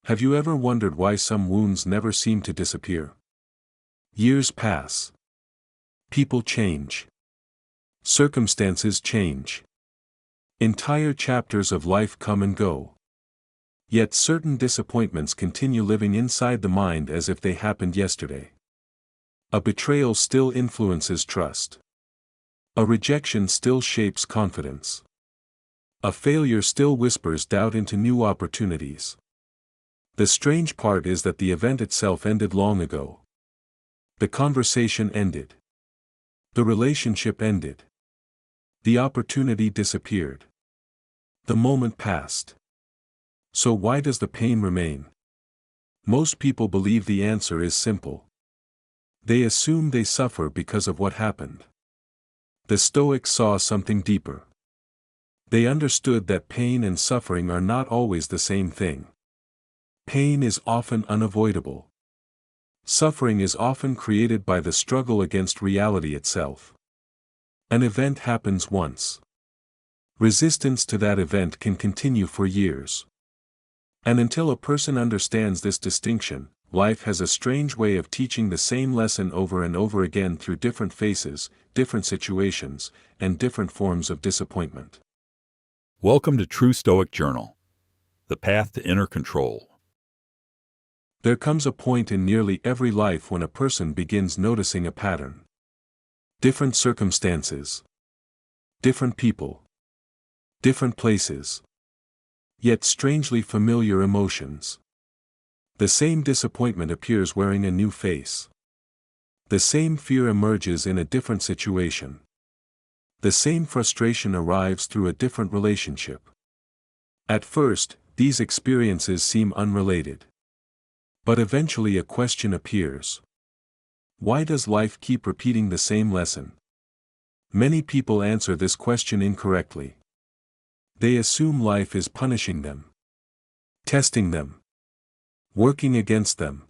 Have you ever wondered why some wounds never seem to disappear? Years pass. People change. Circumstances change. Entire chapters of life come and go. Yet certain disappointments continue living inside the mind as if they happened yesterday. A betrayal still influences trust. A rejection still shapes confidence. A failure still whispers doubt into new opportunities. The strange part is that the event itself ended long ago. The conversation ended. The relationship ended. The opportunity disappeared. The moment passed. So why does the pain remain? Most people believe the answer is simple. They assume they suffer because of what happened. The Stoics saw something deeper. They understood that pain and suffering are not always the same thing. Pain is often unavoidable. Suffering is often created by the struggle against reality itself. An event happens once. Resistance to that event can continue for years. And until a person understands this distinction, life has a strange way of teaching the same lesson over and over again through different phases, different situations, and different forms of disappointment. Welcome to True Stoic Journal, the path to inner control. There comes a point in nearly every life when a person begins noticing a pattern. Different circumstances. Different people. Different places. Yet strangely familiar emotions. The same disappointment appears wearing a new face. The same fear emerges in a different situation. The same frustration arrives through a different relationship. At first, these experiences seem unrelated. But eventually a question appears. Why does life keep repeating the same lesson? Many people answer this question incorrectly. They assume life is punishing them, testing them, working against them.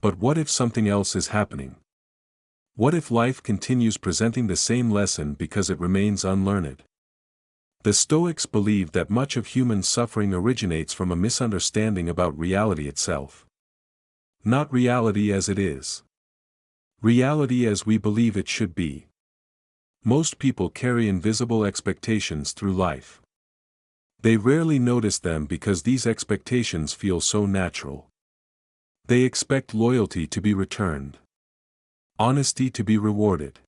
But what if something else is happening? What if life continues presenting the same lesson because it remains unlearned? The Stoics believe that much of human suffering originates from a misunderstanding about reality itself. Not reality as it is. Reality as we believe it should be. Most people carry invisible expectations through life. They rarely notice them because these expectations feel so natural. They expect loyalty to be returned. Honesty to be rewarded.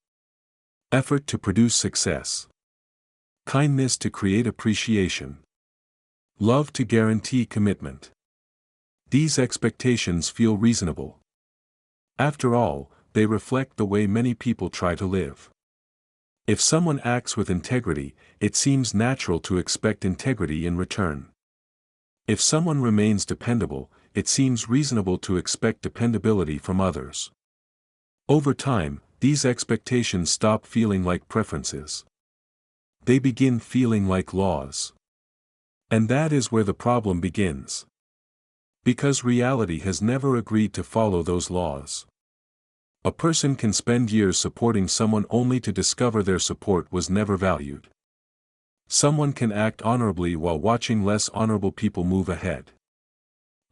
Effort to produce success. Kindness to create appreciation. Love to guarantee commitment. These expectations feel reasonable. After all, they reflect the way many people try to live. If someone acts with integrity, it seems natural to expect integrity in return. If someone remains dependable, it seems reasonable to expect dependability from others. Over time, these expectations stop feeling like preferences. They begin feeling like laws. And that is where the problem begins. Because reality has never agreed to follow those laws. A person can spend years supporting someone only to discover their support was never valued. Someone can act honorably while watching less honorable people move ahead.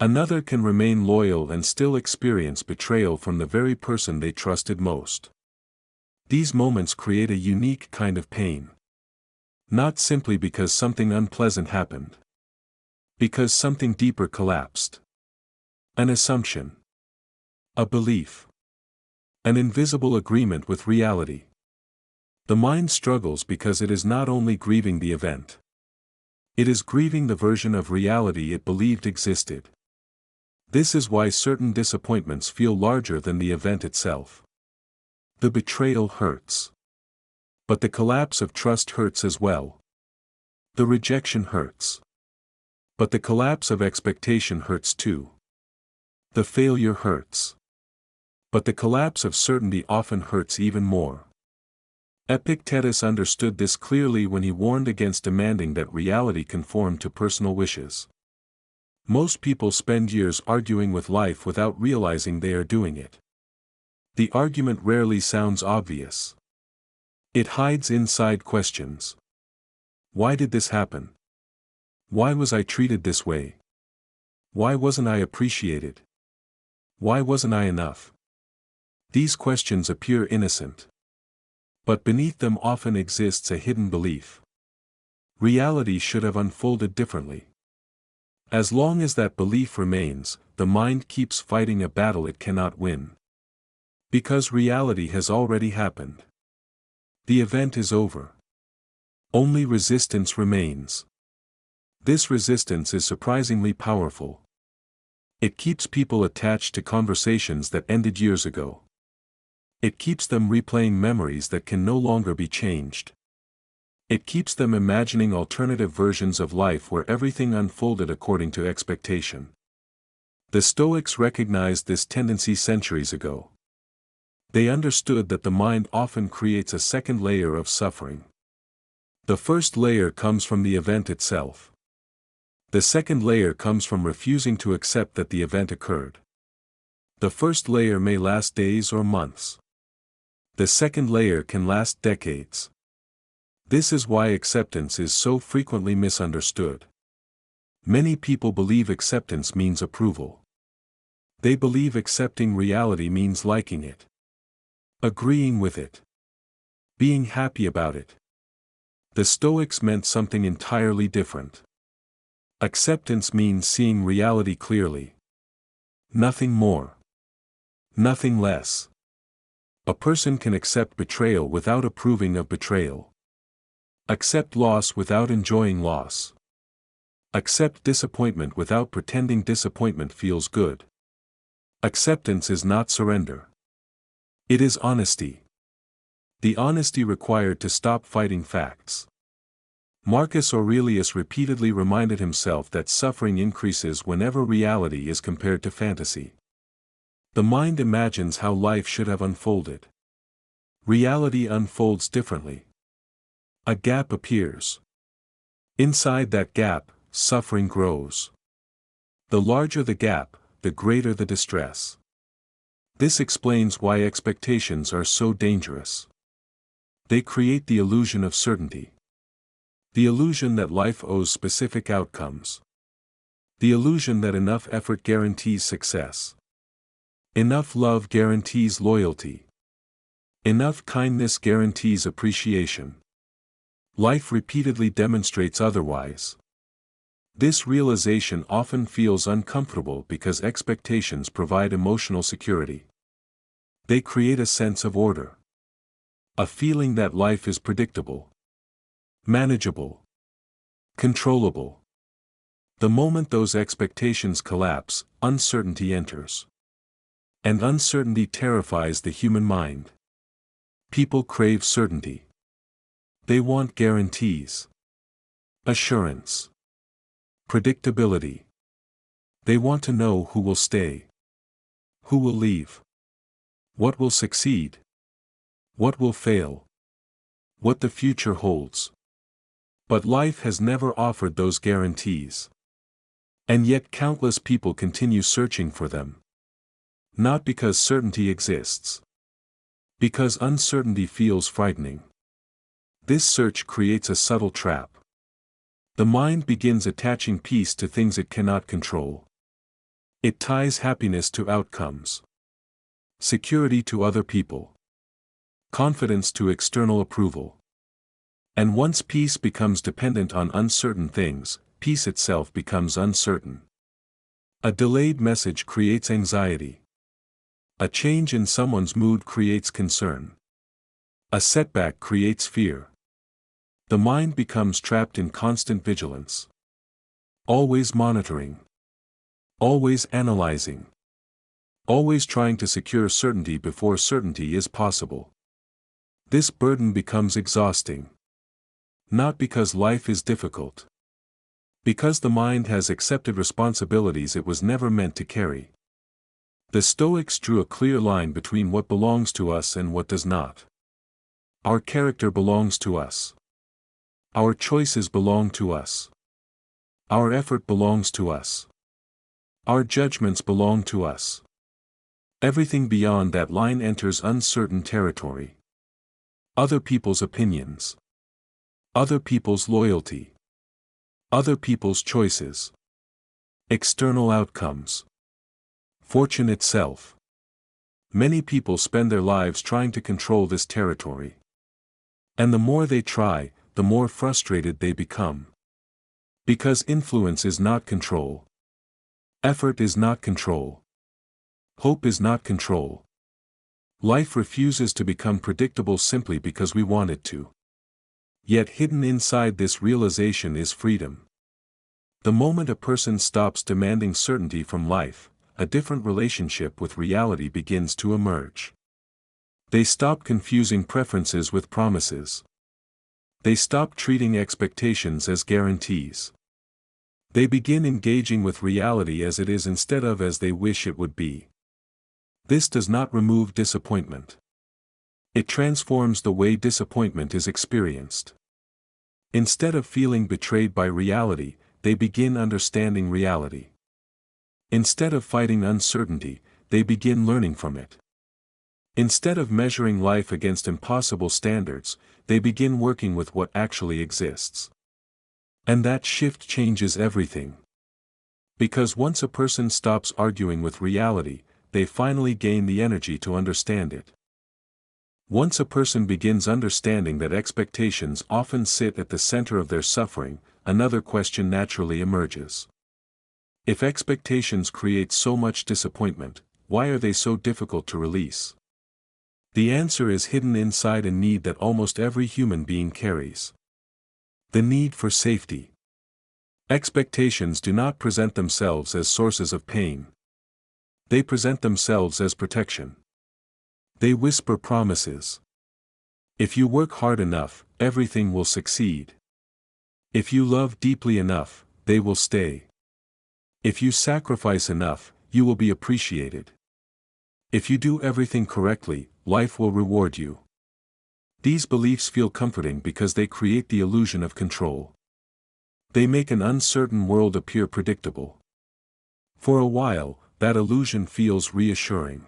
Another can remain loyal and still experience betrayal from the very person they trusted most. These moments create a unique kind of pain. Not simply because something unpleasant happened. Because something deeper collapsed. An assumption. A belief. An invisible agreement with reality. The mind struggles because it is not only grieving the event. It is grieving the version of reality it believed existed. This is why certain disappointments feel larger than the event itself. The betrayal hurts. But the collapse of trust hurts as well. The rejection hurts. But the collapse of expectation hurts too. The failure hurts. But the collapse of certainty often hurts even more. Epictetus understood this clearly when he warned against demanding that reality conform to personal wishes. Most people spend years arguing with life without realizing they are doing it. The argument rarely sounds obvious. It hides inside questions. Why did this happen? Why was I treated this way? Why wasn't I appreciated? Why wasn't I enough? These questions appear innocent. But beneath them often exists a hidden belief. Reality should have unfolded differently. As long as that belief remains, the mind keeps fighting a battle it cannot win. Because reality has already happened. The event is over. Only resistance remains. This resistance is surprisingly powerful. It keeps people attached to conversations that ended years ago. It keeps them replaying memories that can no longer be changed. It keeps them imagining alternative versions of life where everything unfolded according to expectation. The Stoics recognized this tendency centuries ago. They understood that the mind often creates a second layer of suffering. The first layer comes from the event itself. The second layer comes from refusing to accept that the event occurred. The first layer may last days or months. The second layer can last decades. This is why acceptance is so frequently misunderstood. Many people believe acceptance means approval. They believe accepting reality means liking it, agreeing with it, being happy about it. The Stoics meant something entirely different. Acceptance means seeing reality clearly. Nothing more. Nothing less. A person can accept betrayal without approving of betrayal. Accept loss without enjoying loss. Accept disappointment without pretending disappointment feels good. Acceptance is not surrender. It is honesty. The honesty required to stop fighting facts. Marcus Aurelius repeatedly reminded himself that suffering increases whenever reality is compared to fantasy. The mind imagines how life should have unfolded. Reality unfolds differently. A gap appears. Inside that gap, suffering grows. The larger the gap, the greater the distress. This explains why expectations are so dangerous. They create the illusion of certainty. The illusion that life owes specific outcomes. The illusion that enough effort guarantees success. Enough love guarantees loyalty. Enough kindness guarantees appreciation. Life repeatedly demonstrates otherwise. This realization often feels uncomfortable because expectations provide emotional security. They create a sense of order. A feeling that life is predictable, manageable, controllable. The moment those expectations collapse, uncertainty enters. And uncertainty terrifies the human mind. People crave certainty. They want guarantees, assurance, predictability. They want to know who will stay, who will leave, what will succeed, what will fail, what the future holds. But life has never offered those guarantees. And yet countless people continue searching for them. Not because certainty exists. Because uncertainty feels frightening. This search creates a subtle trap. The mind begins attaching peace to things it cannot control. It ties happiness to outcomes, security to other people, confidence to external approval. And once peace becomes dependent on uncertain things, peace itself becomes uncertain. A delayed message creates anxiety. A change in someone's mood creates concern. A setback creates fear. The mind becomes trapped in constant vigilance. Always monitoring. Always analyzing. Always trying to secure certainty before certainty is possible. This burden becomes exhausting. Not because life is difficult. Because the mind has accepted responsibilities it was never meant to carry. The Stoics drew a clear line between what belongs to us and what does not. Our character belongs to us. Our choices belong to us. Our effort belongs to us. Our judgments belong to us. Everything beyond that line enters uncertain territory. Other people's opinions. Other people's loyalty. Other people's choices. External outcomes. Fortune itself. Many people spend their lives trying to control this territory. And the more they try, the more frustrated they become. Because influence is not control. Effort is not control. Hope is not control. Life refuses to become predictable simply because we want it to. Yet hidden inside this realization is freedom. The moment a person stops demanding certainty from life, a different relationship with reality begins to emerge. They stop confusing preferences with promises. They stop treating expectations as guarantees. They begin engaging with reality as it is instead of as they wish it would be. This does not remove disappointment. It transforms the way disappointment is experienced. Instead of feeling betrayed by reality, they begin understanding reality. Instead of fighting uncertainty, they begin learning from it. Instead of measuring life against impossible standards, they begin working with what actually exists. And that shift changes everything. Because once a person stops arguing with reality, they finally gain the energy to understand it. Once a person begins understanding that expectations often sit at the center of their suffering, another question naturally emerges. If expectations create so much disappointment, why are they so difficult to release? The answer is hidden inside a need that almost every human being carries. The need for safety. Expectations do not present themselves as sources of pain. They present themselves as protection. They whisper promises. If you work hard enough, everything will succeed. If you love deeply enough, they will stay. If you sacrifice enough, you will be appreciated. If you do everything correctly, life will reward you. These beliefs feel comforting because they create the illusion of control. They make an uncertain world appear predictable. For a while, that illusion feels reassuring.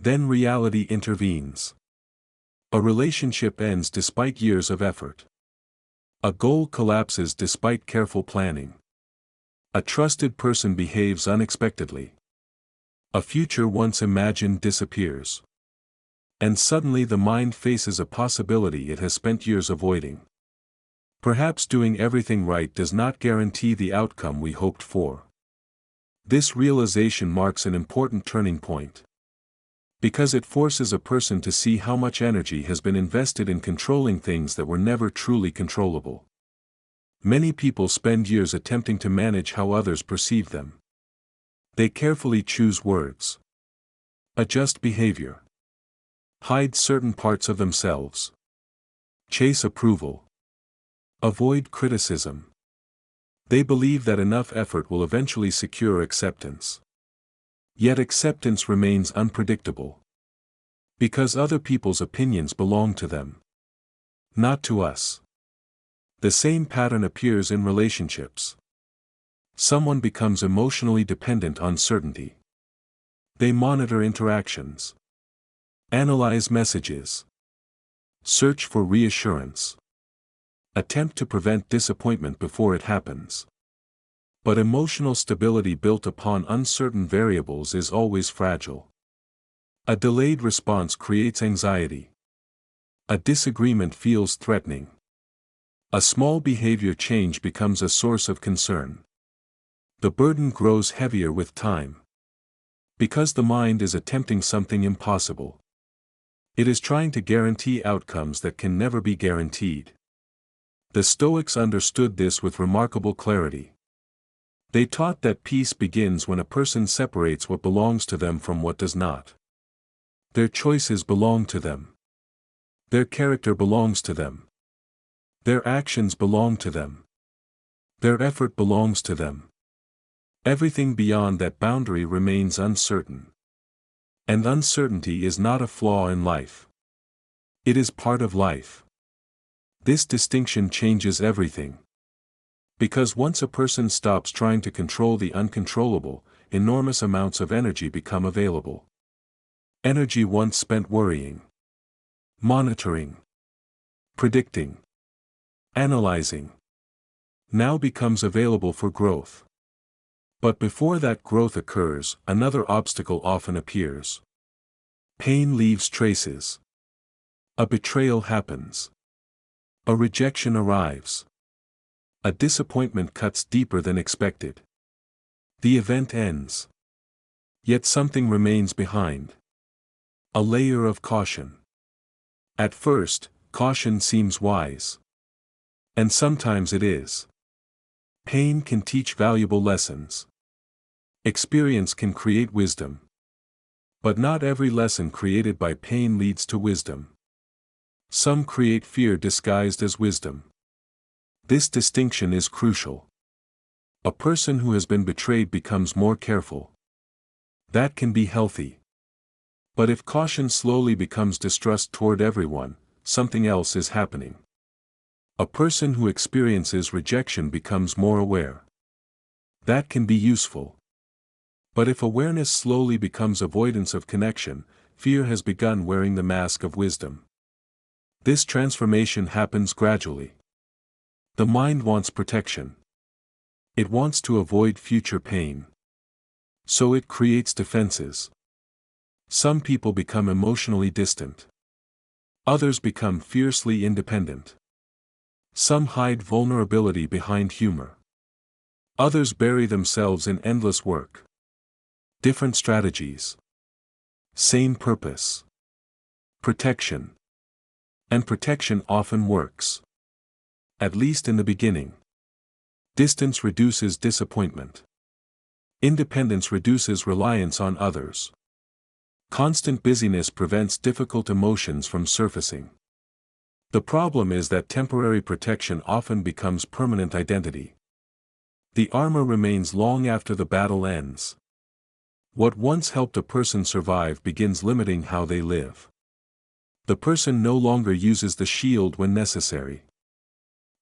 Then reality intervenes. A relationship ends despite years of effort. A goal collapses despite careful planning. A trusted person behaves unexpectedly. A future once imagined disappears. And suddenly the mind faces a possibility it has spent years avoiding. Perhaps doing everything right does not guarantee the outcome we hoped for. This realization marks an important turning point. Because it forces a person to see how much energy has been invested in controlling things that were never truly controllable. Many people spend years attempting to manage how others perceive them. They carefully choose words. Adjust behavior. Hide certain parts of themselves. Chase approval. Avoid criticism. They believe that enough effort will eventually secure acceptance. Yet acceptance remains unpredictable. Because other people's opinions belong to them. Not to us. The same pattern appears in relationships. Someone becomes emotionally dependent on certainty. They monitor interactions. Analyze messages. Search for reassurance. Attempt to prevent disappointment before it happens. But emotional stability built upon uncertain variables is always fragile. A delayed response creates anxiety. A disagreement feels threatening. A small behavior change becomes a source of concern. The burden grows heavier with time. Because the mind is attempting something impossible. It is trying to guarantee outcomes that can never be guaranteed. The Stoics understood this with remarkable clarity. They taught that peace begins when a person separates what belongs to them from what does not. Their choices belong to them. Their character belongs to them. Their actions belong to them. Their effort belongs to them. Everything beyond that boundary remains uncertain. And uncertainty is not a flaw in life. It is part of life. This distinction changes everything. Because once a person stops trying to control the uncontrollable, enormous amounts of energy become available. Energy once spent worrying, monitoring, predicting, analyzing, now becomes available for growth. But before that growth occurs, another obstacle often appears. Pain leaves traces. A betrayal happens. A rejection arrives. A disappointment cuts deeper than expected. The event ends. Yet something remains behind. A layer of caution. At first, caution seems wise. And sometimes it is. Pain can teach valuable lessons. Experience can create wisdom. But not every lesson created by pain leads to wisdom. Some create fear disguised as wisdom. This distinction is crucial. A person who has been betrayed becomes more careful. That can be healthy. But if caution slowly becomes distrust toward everyone, something else is happening. A person who experiences rejection becomes more aware. That can be useful. But if awareness slowly becomes avoidance of connection, fear has begun wearing the mask of wisdom. This transformation happens gradually. The mind wants protection. It wants to avoid future pain. So it creates defenses. Some people become emotionally distant. Others become fiercely independent. Some hide vulnerability behind humor. Others bury themselves in endless work. Different strategies. Same purpose. Protection. And protection often works. At least in the beginning. Distance reduces disappointment. Independence reduces reliance on others. Constant busyness prevents difficult emotions from surfacing. The problem is that temporary protection often becomes permanent identity. The armor remains long after the battle ends. What once helped a person survive begins limiting how they live. The person no longer uses the shield when necessary.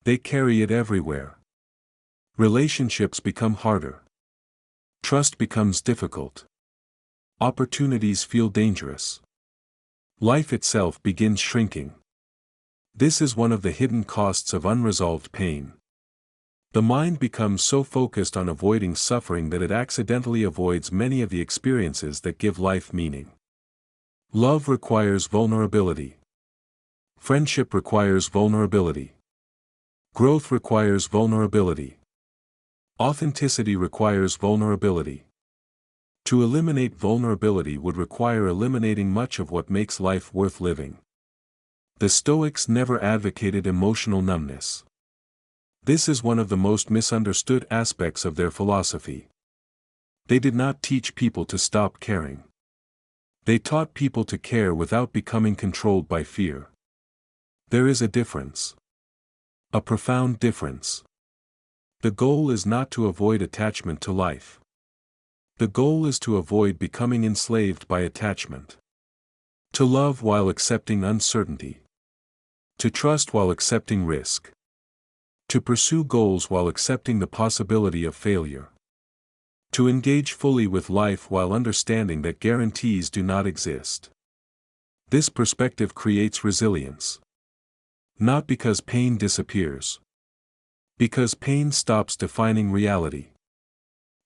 They carry it everywhere. Relationships become harder. Trust becomes difficult. Opportunities feel dangerous. Life itself begins shrinking. This is one of the hidden costs of unresolved pain. The mind becomes so focused on avoiding suffering that it accidentally avoids many of the experiences that give life meaning. Love requires vulnerability. Friendship requires vulnerability. Growth requires vulnerability. Authenticity requires vulnerability. To eliminate vulnerability would require eliminating much of what makes life worth living. The Stoics never advocated emotional numbness. This is one of the most misunderstood aspects of their philosophy. They did not teach people to stop caring. They taught people to care without becoming controlled by fear. There is a difference. A profound difference. The goal is not to avoid attachment to life. The goal is to avoid becoming enslaved by attachment. To love while accepting uncertainty. To trust while accepting risk. To pursue goals while accepting the possibility of failure. To engage fully with life while understanding that guarantees do not exist. This perspective creates resilience. Not because pain disappears. Because pain stops defining reality.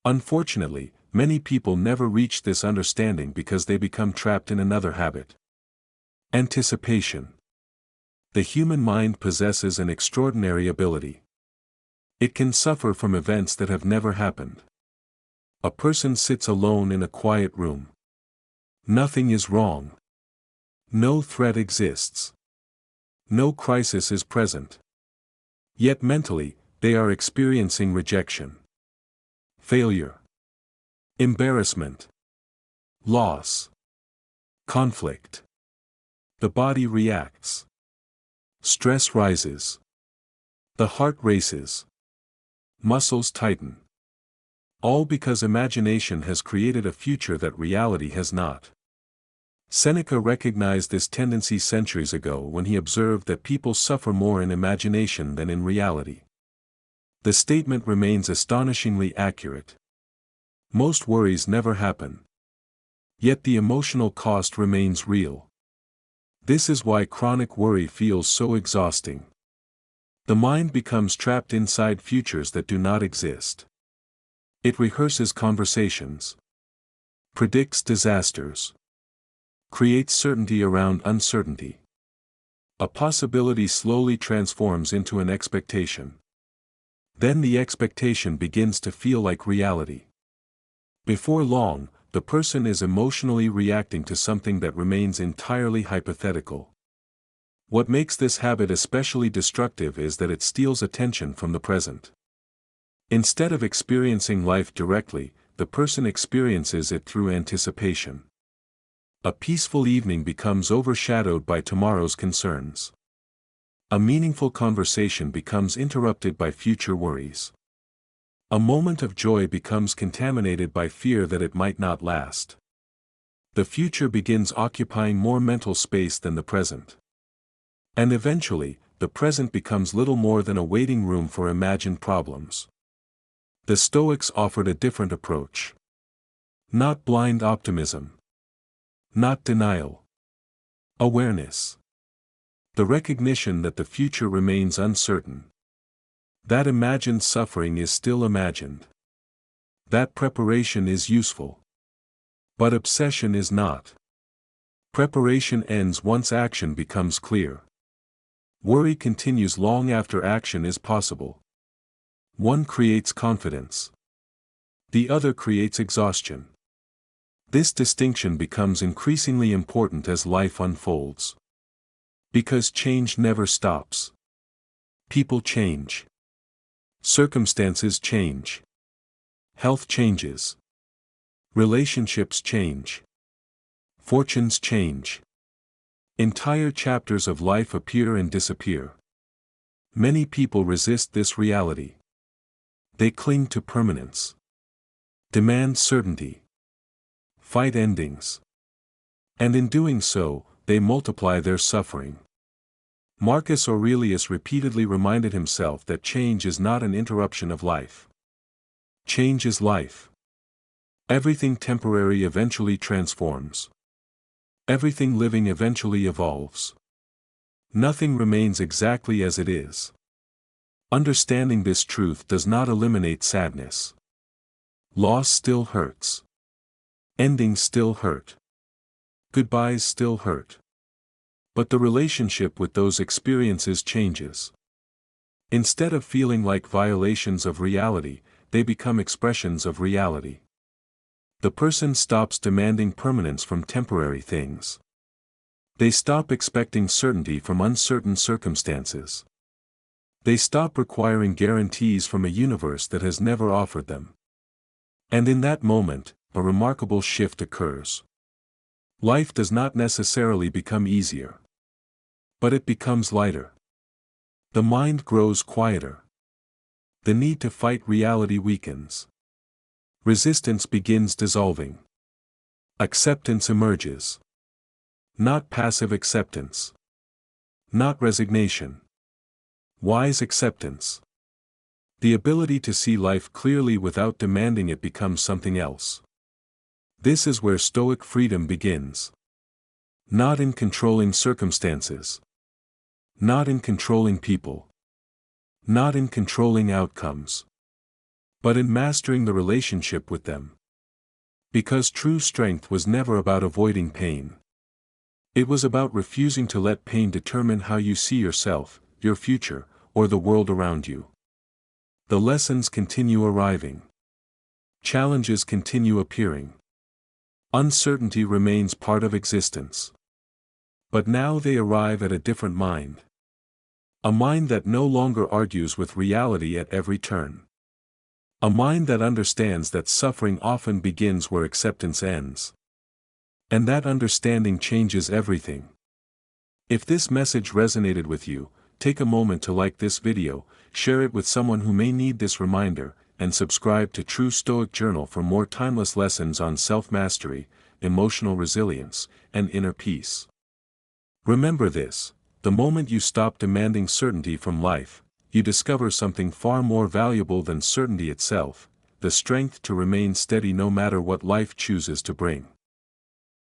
Unfortunately, many people never reach this understanding because they become trapped in another habit. Anticipation. The human mind possesses an extraordinary ability. It can suffer from events that have never happened. A person sits alone in a quiet room. Nothing is wrong. No threat exists. No crisis is present. Yet mentally, they are experiencing rejection. Failure. Embarrassment. Loss. Conflict. The body reacts. Stress rises. The heart races. Muscles tighten. All because imagination has created a future that reality has not. Seneca recognized this tendency centuries ago when he observed that people suffer more in imagination than in reality. The statement remains astonishingly accurate. Most worries never happen. Yet the emotional cost remains real. This is why chronic worry feels so exhausting. The mind becomes trapped inside futures that do not exist. It rehearses conversations, predicts disasters, creates certainty around uncertainty. A possibility slowly transforms into an expectation. Then the expectation begins to feel like reality. Before long, the person is emotionally reacting to something that remains entirely hypothetical. What makes this habit especially destructive is that it steals attention from the present. Instead of experiencing life directly, the person experiences it through anticipation. A peaceful evening becomes overshadowed by tomorrow's concerns. A meaningful conversation becomes interrupted by future worries. A moment of joy becomes contaminated by fear that it might not last. The future begins occupying more mental space than the present. And eventually, the present becomes little more than a waiting room for imagined problems. The Stoics offered a different approach. Not blind optimism. Not denial. Awareness. The recognition that the future remains uncertain. That imagined suffering is still imagined. That preparation is useful. But obsession is not. Preparation ends once action becomes clear. Worry continues long after action is possible. One creates confidence. The other creates exhaustion. This distinction becomes increasingly important as life unfolds. Because change never stops. People change. Circumstances change. Health changes. Relationships change. Fortunes change. Entire chapters of life appear and disappear. Many people resist this reality. They cling to permanence. Demand certainty. Fight endings. And in doing so, they multiply their suffering. Marcus Aurelius repeatedly reminded himself that change is not an interruption of life. Change is life. Everything temporary eventually transforms. Everything living eventually evolves. Nothing remains exactly as it is. Understanding this truth does not eliminate sadness. Loss still hurts. Endings still hurt. Goodbyes still hurt. But the relationship with those experiences changes. Instead of feeling like violations of reality, they become expressions of reality. The person stops demanding permanence from temporary things. They stop expecting certainty from uncertain circumstances. They stop requiring guarantees from a universe that has never offered them. And in that moment, a remarkable shift occurs. Life does not necessarily become easier. But it becomes lighter. The mind grows quieter. The need to fight reality weakens. Resistance begins dissolving. Acceptance emerges. Not passive acceptance. Not resignation. Wise acceptance. The ability to see life clearly without demanding it becomes something else. This is where Stoic freedom begins. Not in controlling circumstances. Not in controlling people. Not in controlling outcomes. But in mastering the relationship with them. Because true strength was never about avoiding pain. It was about refusing to let pain determine how you see yourself, your future, or the world around you. The lessons continue arriving. Challenges continue appearing. Uncertainty remains part of existence. But now they arrive at a different mind. A mind that no longer argues with reality at every turn. A mind that understands that suffering often begins where acceptance ends. And that understanding changes everything. If this message resonated with you, take a moment to like this video, share it with someone who may need this reminder, and subscribe to True Stoic Journal for more timeless lessons on self-mastery, emotional resilience, and inner peace. Remember this: the moment you stop demanding certainty from life, you discover something far more valuable than certainty itself, the strength to remain steady no matter what life chooses to bring.